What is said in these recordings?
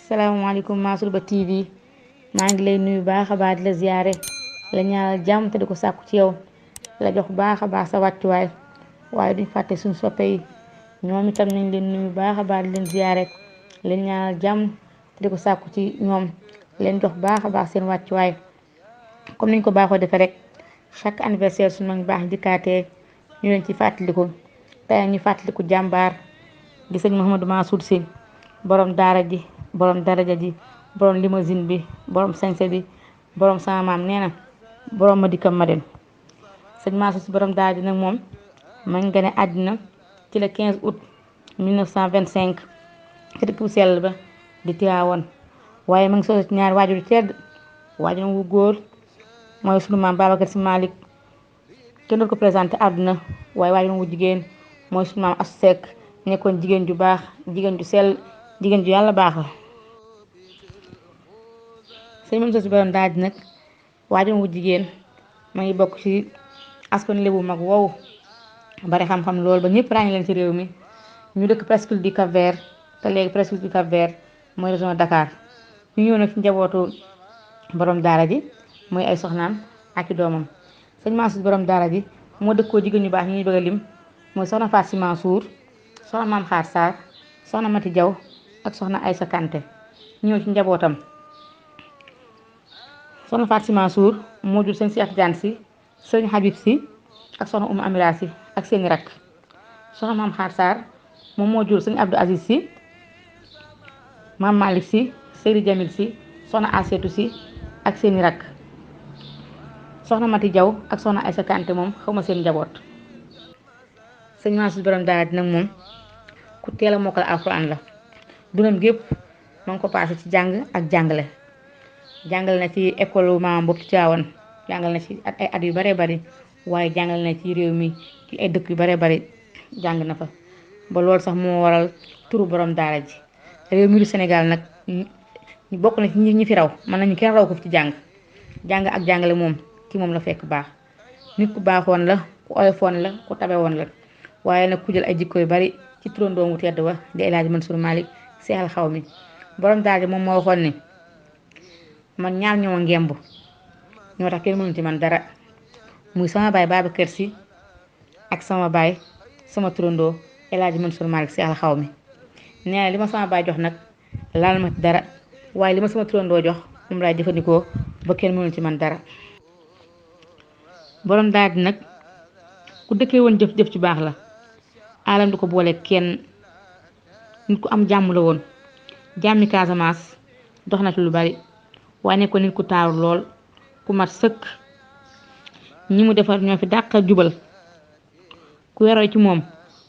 salaamaaleykum Mansour Ba TV maa ngi lay nuyu baax a baax di la ziyaare la ñaanal jàmm te di ko sàkku ci yow la jox baax a baax sa wàccuwaay waaye duñ fàtte suñu soppe yi ñoom itam nañ leen nuyu baax a baax di leen ziyaare leen ñaanal jàmm te di ko sàkku ci ñoom leen jox baax a baax seen wàccuwaay comme niñ ko baaxoo defee rek chaque anniversaire suñu mag baax dikkaatee ñu leen ci fàttaliku tey ñu fàttaliku jàmbaar di sëñ Mouhamadou Mansour Sy borom daara ji borom daraja ji borom limousine bi borom sañse bi borom sama maam nee na borom ma dikkam ma dem sëñ Mansour Sy borom daara ji nag moom ma ngi gane àddina ci le 15 août 1925 ci dëkk bu sell ba di Tiwaawoon waaye ma ngi soosu ci ñaari waajur yu tedd waajur wu góor mooy sunu maam Babacar Sy Malick kenn doon ko présenté àdduna waaye waajur wu jigéen mooy sunu maam Astou Seck nekkoon jigéen ju baax jigéen ju sell jigéen ju yàlla baax la sëñ Mansour Sy borom daara ji nag waajur wu jigéen ma ngi bokk ci askan lébu mag wow bari xam-xam loolu ba ñëpp ràññee leen ci réew mi ñu dëkk presqu'île du Cap-Vert te léegi presqu'île du Cap-Vert mooy région Dakar ñu ñëw nag ci njabootu borom daara ji mooy ay soxnaam ak i doomam sëñ Mansour Sy borom daara ji moo dëkkoo jigéen ñu baax ñi ñuy bëgg a lim mooy soxna Fatou Sy Mansour soxna Maam Xaar Sarr soxna Mati Jaw ak soxna Aysa Kanté ñëw ci njabootam soxna Fatou Sy Mansour moo jur sëñ Cheikh Tidiane Sy sëñ Habib Sy ak soxna Oumou Amira Sy ak seeni rakk soxna Maam Xaar Sarr moom moo jur sëñ Abdou Aziz Sy Maam Malick Sy Seydi Jamil Sy soxna Aseetu Sy ak seeni rakk soxna Mati Jaw ak soxna Aysa Kanté moom xawma seen njaboot sëñ Mansour Sy borom daara ji nag moom ku teel a mokkal alxuraan la dundam gépp ma ngi ko passé ci jàng ak jàngale jàngale na ci école maam boobu Tiwaawan jàngale na ci ay at yu bare bari waaye jàngale na ci réew mi ci ay dëkk yu bare bari jàng na fa ba loolu sax moo waral turu borom daara ji réew mi du Sénégal nag ñu bokk na ci ñi fi raw mën nañu kenn raw ko fi ci jàng ak jàngale moom ci moom la fekk baax nit ku baaxoon la ku oyofoon la ku tabe woon la waaye nag ku jël ay jikko yu bari ci turandoomu tedd wa di El Hadji Mansour Malick Sy Al Xawmi borom daara ji moom moo waxoon ni man ñaar ñoo ngemb ñoo tax kenn mënu ci man dara muy sama baay Babacar Sy ak sama baay sama turandoo El Hadji Mansour Malick Sy Al Xawmi nee na li ma sama baay jox nag laal ma ci dara waaye li ma sama turandoo jox moom laay jëfandikoo ba kenn mënu ci man dara borom daara ji nag ku dëkkee woon jëf-jëf ci baax la alam du ko boole kenn nit ku am jàmm la woon jàmmi Casamance dox na ci lu bari waaye nekkoon nit ku taaru lool ku mat sëkk ñi mu defar ñoo fi dàqa jubal ku yaroo ci moom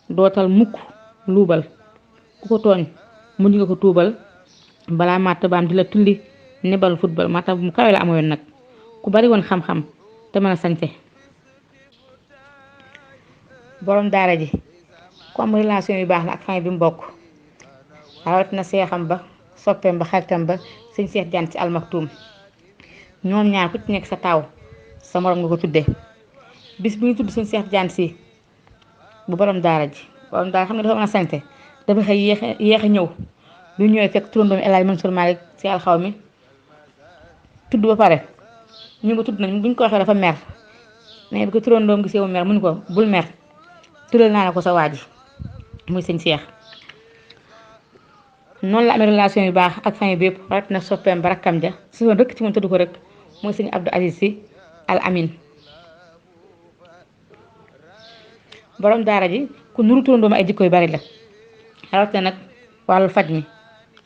dootal mukk luubal ku ko tooñ mu di nga ko tuubal balaa màtt baam di la tulli nebal football màtta bu mu kawe la amoon nag ku bari woon xam-xam te mën a sañse borom daara ji ku am relation yu baax la ak famille bi mu bokk rawatina seexam ba soppeem ba xaritam ba sëñ Cheikh Tidiane Sy Al Maktoum ñoom ñaar ku ci nekk sa taaw sa morom nga ko tudde bis bu ñu tudd sëñ Cheikh Tidiane Sy bu borom daara ji borom daara xam nga dafa mën a sañse dafa xëy yéex a ñëw bi ñëwee fekk turandoom El Hadji Mansour Malick Sy Al Xawmi tudd ba pare ñu nga tudd nañ buñ ko waxee dafa mer mais bi ko turandoom gisee mu mer mu ni ko bul mer tuddal naa la ko sa waa ji muy sëñ Cheikh noonu la amee relation yu baax ak famille bépp rat na soppeem ba rakkam ja si woon rëkk ci moom tëdd ko rek mooy sëñ Abdou Aziz Sy Al Amin borom daara ji ku nuru turandoom ay jikko yu bari la rawat na nag wàllu faj mi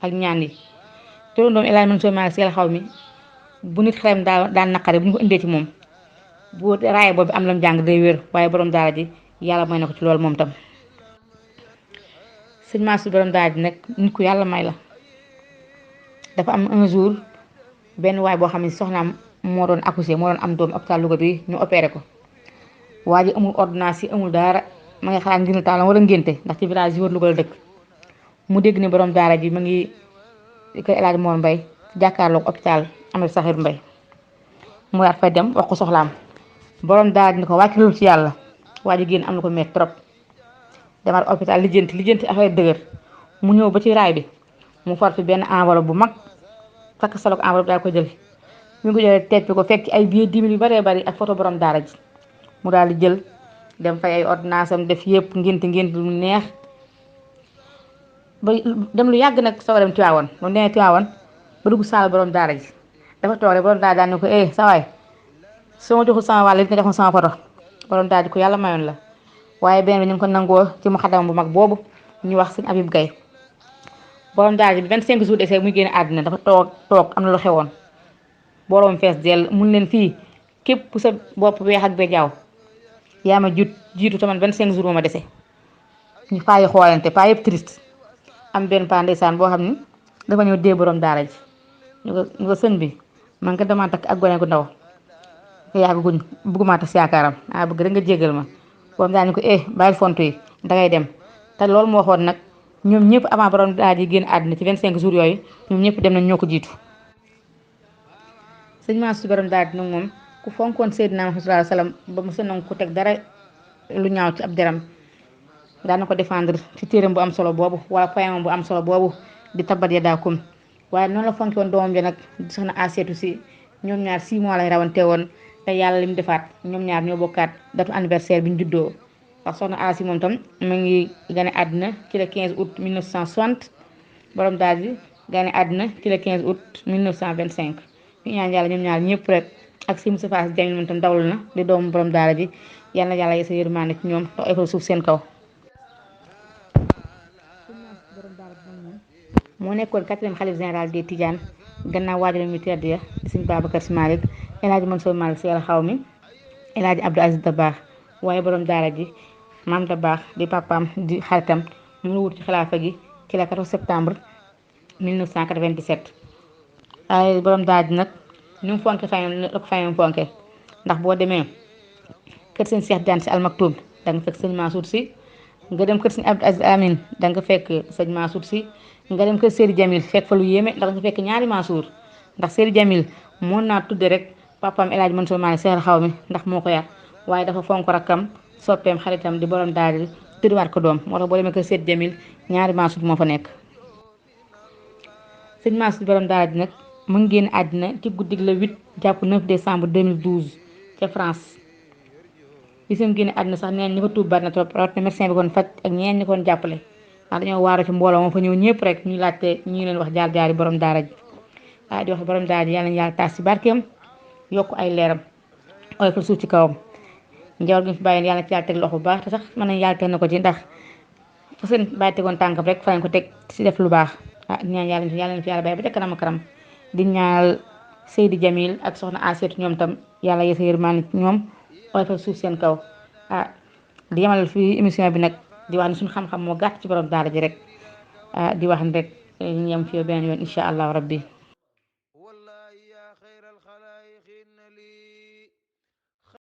ak ñaan yi turandoom El Hadji Mansour Malick Sy Al Xawmi bu nit xelam daan naqare bu ñu ko indee ci moom bu raaye boobu am lam jàng day wér waaye borom daara ji yàlla may na ko ci loolu moom tam sëñ Mansour borom daara ji nag nit ku yàlla may la dafa am un jour benn waay boo xam ne soxnaam moo doon accouché moo doon am doom hôpital Louga bi ñu opéré ko waa ji amul ordonnance yi amul dara ma ngi xalaat ngir taalam wala ngénte ndax ci village yi wër Louga la dëkk mu dégg ne borom daara ji ma ngi kër El Hadji Mor Mbaye jàkkaarloog hôpital Amadou Sakhir Mbaye mu daat fay dem wax ko soxlaam borom daara ji ni ko wàccalul ci yàlla waa ji génn am na ko metti trop demaat hôpital lijjanti affaire dëgër mu ñëw ba ci raay bi mu for fi benn enveloppe bu mag takk solo ko enveloppe daal ko jël mi ngi ko jëlee teppi ko fekk ay billet 10 000 yu baree bari ak photo borom daara ji mu daal di jël dem fay ay ordonnance am def yëpp ngént lu neex ba dem lu yàgg nag soo dem Tiwaawan ba mu demee Tiwaawan ba dugg saal borom daara ji dafa toog rek borom daara daan ne ko sa waay soo ma joxul sama wàll it nga jox ma sama photo borom daara ji ko yàlla mayoon la waaye benn bi ñu ngi ko nangoo ci mu xadam bu mag boobu ñu wax sëñ Habib Gaye borom daara ji bi 25 jours desee muy génn àddina dafa toog am na lu xewoon borom fees dell mun leen fii képp sa bopp weex ak bejaaw yaa ma jiitu taman 25 jours moo ma dese ñu faayi xoolante paa yëpp triste am benn paa ndeysaan boo xam ni dafa ñëw dee borom daara ji ñu ko sëñ bi man ka dama takk ak gone gu ndaw yàgg guñ bëgguma tas yaakaaram bëgg rek nga jégal ma borom daal ni ko bàyyil fontu yi dangay dem te loolu moo waxoon nag ñoom ñëpp avant borom daara ji génn àddina ci 25 jours yooyu ñoom ñëpp dem nañ ñoo ko jiitu sëñ Mansour borom daara ji nag moom ku fonkoon Seydina Muhammad sallallahu alayhi wasallam ba mu sënangu ko teg dara lu ñaaw ci ab deram daan na ko défendre ci téeram bu am solo boobu wala poème bu am solo boobu di tabbat yadaakum waaye noonu la fonki woon doomam bi nag soxna Aseetu si ñoom ñaar 6 mois lañ rawante woon te yàlla li mu defaat ñoom ñaar ñoo bokkaat datu anniversaire bi ñu juddoo ndax soxna Asi moom tam mu ngi gane àddina ci le 15 août 1960 borom daal di gane àddina ci le 15 août 1925 ñu ñaan yàlla ñoom ñaar ñëpp rek ak si Moustapha Sy Jamil moom tam dawlu na di doomu borom daara ji yal na yàlla yeesa yërmande ci ñoom te oyofal suuf seen kaw moo nekkoon 4e xalif général des Tidianes gannaaw waajuram mi tedd ya di sëñ Babacar Sy Malick El Hadji Mansour Malick Sy Al Xawmi El Hadji Abdou Aziz Dabakh waaye borom daara ji Maam Dabakh di papaam di xaritam mu ngi wut ci xilaafa gi ci la 14 septembre 1997 waaye borom daara ji nag ni mu fonke fayam la ko fayam fonke ndax boo demee kër sëñ Cheikh Diagne Sy Al Maktoum da nga fekk sëñ Mansour Sy nga dem kër sëñ Abdou Aziz Amin da nga fekk sëñ Mansour Sy nga dem kër Seydi Jamil fekk fa lu yéeme ndax nga fekk ñaari Mansour ndax Seydi Jamil moo naa tudde rek papaam El Hadji Mansour Malick Sy Al Xawmi ndax moo ko yar waaye dafa fonk rakkam soppeem xaritam di borom daara ji tuddewaat ko doom moo tax boo demee kër Seydi Jamil ñaari Mansour moo fa nekk sëñ Mansour borom daara ji nag mu ngi génn àddina ci guddig le 8 jàpp 9 décembre 2012 ca France bi seen génn àddina sax neen ñi fa tuub bari na trop rawatina médecin bi kon faj ak ñeen ñi kon jàppale ndax dañoo waaru ci mbooloo moo fa ñëw ñëpp rek ñu laajte ñu leen wax jaar-jaari borom daara ji waaye di wax borom daara ji yàlla na yàlla taas ci barkeem yokk ay leeram oyofal suuf ci kawam njaboot gi fi bàyyi yàlla na ci yàlla teg loxo bu baax te sax mën nañ yàlla teg na ko ci ndax fa seen bàyyi tegoon tànkam rek fa lañ ko teg ci def lu baax ñaan yàlla na fi yàlla bàyyi ba ca kanam kanam di ñaanal Seydi Jamil ak soxna Aseetu ñoom tam yàlla yeesa yërmande ci ñoom oyofal suuf seen kaw di yemal fi émission bi nag di wax ne suñu xam-xam moo gàtt ci borom daara ji rek di wax ne rek ñu yem fi beneen yoon incha allahu rabbi